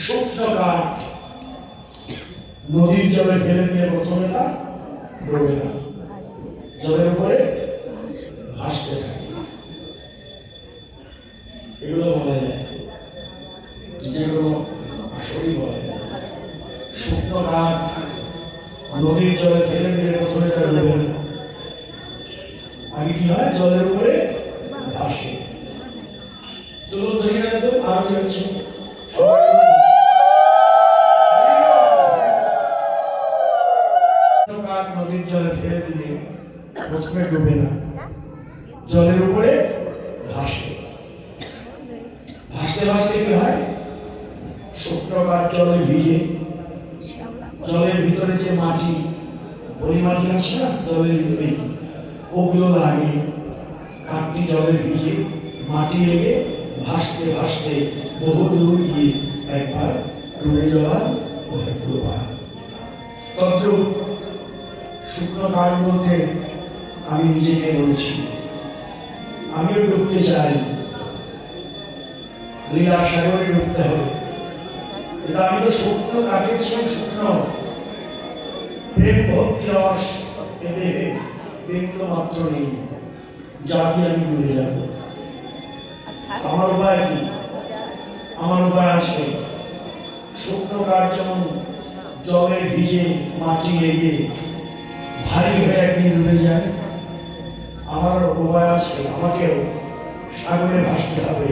শুকনো কাঠ নদীর জলে ফেলে দিয়ে প্রথমে না ডোবে না, জলের উপরে ভাসতে থাকে। এগুলো বলা যায়, যেগুলো আসলেই বলা যায়। শুকনো কাঠ নদীর জলে ফেলে দিয়ে প্রথমে তারা ডোবে না, আগে কি হয়? জলের উপরে ভাসে। চলুন ধরে নেন তো, আর কি হচ্ছে? নদীর জলে ফেলে দিয়ে প্রথমে ডুবে না, জলের উপরে ভাসে। ভাসতে ভাসতে কি হয়? শুকনো কাঠ জলে ভিজে, জলের ভিতরে যে মাটি, ওই মাটি আছে না জলের ভিতরে, ওগুলো লাগে। কাঠটি জলে ভিজে, মাটি লেগে ভাসতে ভাসতে বহু দূর গিয়ে একবার ডুবে যাওয়ার প্রভাব। তদ্রূপ শুকনো কাঠ বলতে আমি নিজেকে বলছি, আমিও ডুবতে চাই, লীলা সাগরে ডুবতে হবে। কিন্তু আমি তো শুকনো কাঠের চেয়ে শুকনো, প্রেম ভক্তি রস পেতে বিন্দু মাত্র নেই, যাকে আমি ডুবে যাব। আমার উপায় কি? আমার উপায় আছে। শুকনো কাঠ যেমন জলে ভিজে মাটি লেগে ভারী হয়ে একদিন ডুবে যায়, আমার উপায় আছে, আমাকেও সাগরে ভাসতে হবে।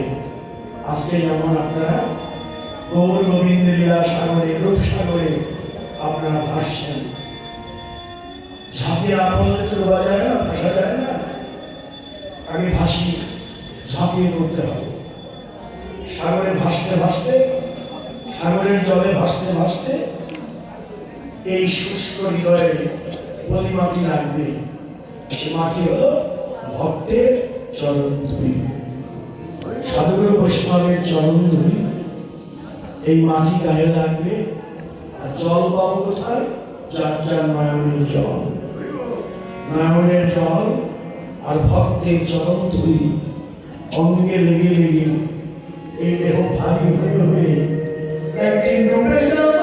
আজকে যেমন আপনারা গৌর গোবিন্দ লীলা সাগরে, রূপ সাগরে আপনারা ভাসছেন, ঝাঁপিয়ে না পড়লে তো ডোবা যায় না, ভাসা যায় না। আগে ভাসি, ঝাঁপিয়ে পড়তে হবে। সাগরে ভাসতে ভাসতে, সাগরের জলে ভাসতে ভাসতে এই শুষ্ক হৃদয়ে পলি মাটি লাগবে। সে মাটি হলো ভক্তের চরণ ধুলি, সাধুগুরু বৈষ্ণবের চরণ ধুলি। এই মাটি গায়ে লাগবে। আর জল পাবো কোথায়? যার যার নয়নের জল, নয়নের জল আর ভক্তের চরণ ধুলি অঙ্গে লেগে লেগে এই দেহ ভারী হয়ে হয়ে একদিন ডুবে যাব।